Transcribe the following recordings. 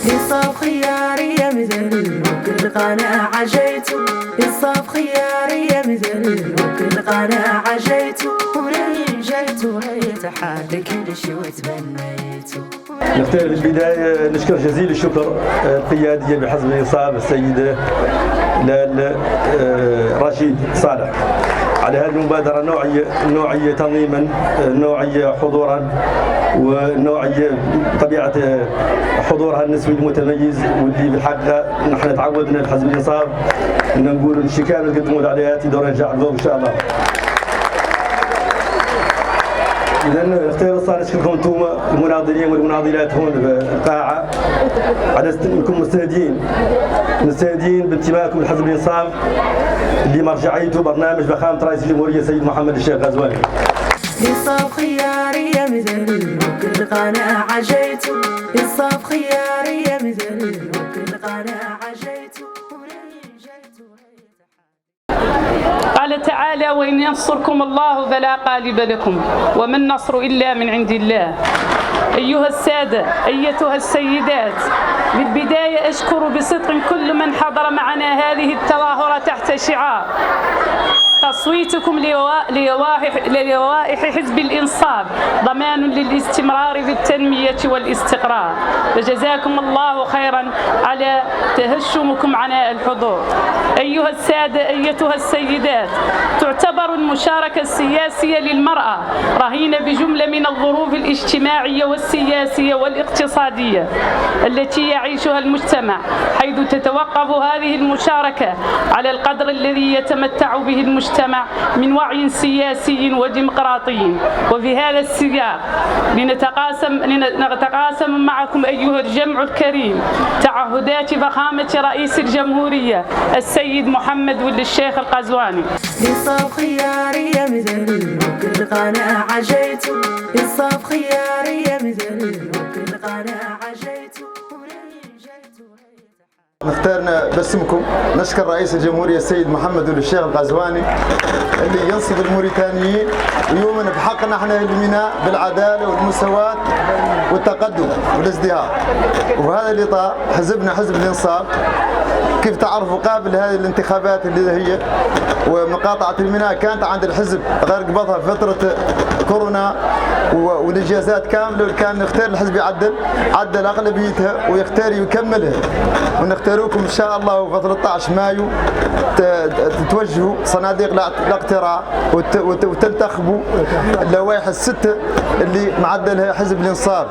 يصاب خياري يا مثل وكل قناة عجيتو، يصاب خياري يا مثل وكل قناة عجيتو، ولين جيتو يتحدى كل شي وتمنيتو. نختار في البداية نشكر جزيل الشكر القيادية بحزب الإنصاف السيدة رشيد صالح على هذه المبادرة النوعية تنظيما، النوعية حضورا، والنوعية طبيعة حضورها النسبي المتميز، واللي بالحقيقة نحن تعودنا بحزب الإنصاف أن نقول الشكاية اللي قدموا عليها تقدروا نرجع الضوء إن شاء الله. إذا اختيار الصالح نشكركم انتم المناضلين والمناضلات هون بالقاعة على انكم مستندين بانتمائكم لحزب الإنصاف اللي مرجعيته برنامج فخامة رئيس الجمهورية السيد محمد الشيخ غزواني. يصاب خياري يا مثل وكل قناة عجيتو، يصاب خياري يا مثل وكل قناة عجيتو. قال تعالى: وإن ينصركم الله فلا غالب لكم وما النصر إلا من عند الله. أيها السادة، أيتها السيدات، بالبداية أشكر بصدق كل من حضر معنا هذه التظاهرة تحت شعار تصويتكم للوائح حزب الإنصاف ضمان للاستمرار في التنمية والاستقرار، فجزاكم الله خيرا على تهشمكم عناء الحضور. أيها السادة، أيتها السيدات، تعتبر المشاركة السياسية للمرأة رهينة بجملة من الظروف الاجتماعية والسياسية والاقتصادية التي يعيشها المجتمع، حيث تتوقف هذه المشاركة على القدر الذي يتمتع به المجتمع من وعي سياسي وديمقراطي. وفي هذا السياق لنتقاسم معكم أيها الجمع الكريم تعهدات فخامة رئيس الجمهورية السيد محمد ولد الشيخ الغزواني. يصاب خياري يا مثل وكل قناة عجيتو، يصاب خياري يا مثل وكل قناة عجيتو. نختارنا باسمكم نشكر رئيس الجمهورية السيد محمد ولد الشيخ الغزواني اللي ينصف الموريتانيين ويؤمن بحقنا احنا الميناء بالعدالة والمساواة والتقدم والازدهار. وهذا الإطار حزبنا حزب الإنصاف كيف تعرفوا قابل هذه الانتخابات اللي هي ومقاطعة الميناء كانت عند الحزب غير قبضها فترة كورونا والاجازات كامله، وكان نختار الحزب عدل اغلبيتها ويختار يكملها، ونختاروكم ان شاء الله في 13 مايو تتوجهوا صناديق الاقتراع وتنتخبوا اللوائح الستة اللي معدلها حزب الانصاف.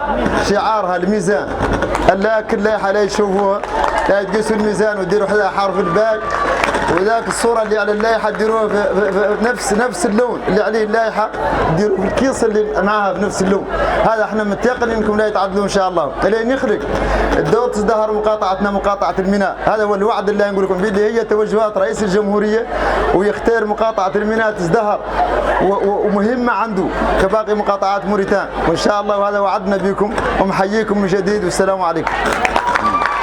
شعارها الميزان، لا كل لائحه لا يشوفوها لا تقيسوا الميزان وديروا حدا حرف الباء، وذاك الصورة اللي على اللائحة ديروها في نفس اللون اللي عليه اللائحة، ديروا في الكيس اللي معاها في نفس اللون. هذا احنا متيقنين انكم لا يتعدلوا ان شاء الله. لين يخرج الدور تزدهر مقاطعتنا مقاطعة الميناء، هذا هو الوعد اللي نقول لكم فيه اللي هي توجهات رئيس الجمهورية، ويختار مقاطعة الميناء تزدهر ومهمة عنده كباقي مقاطعات موريتان، وان شاء الله وهذا وعدنا بكم ومحييكم من جديد والسلام عليكم.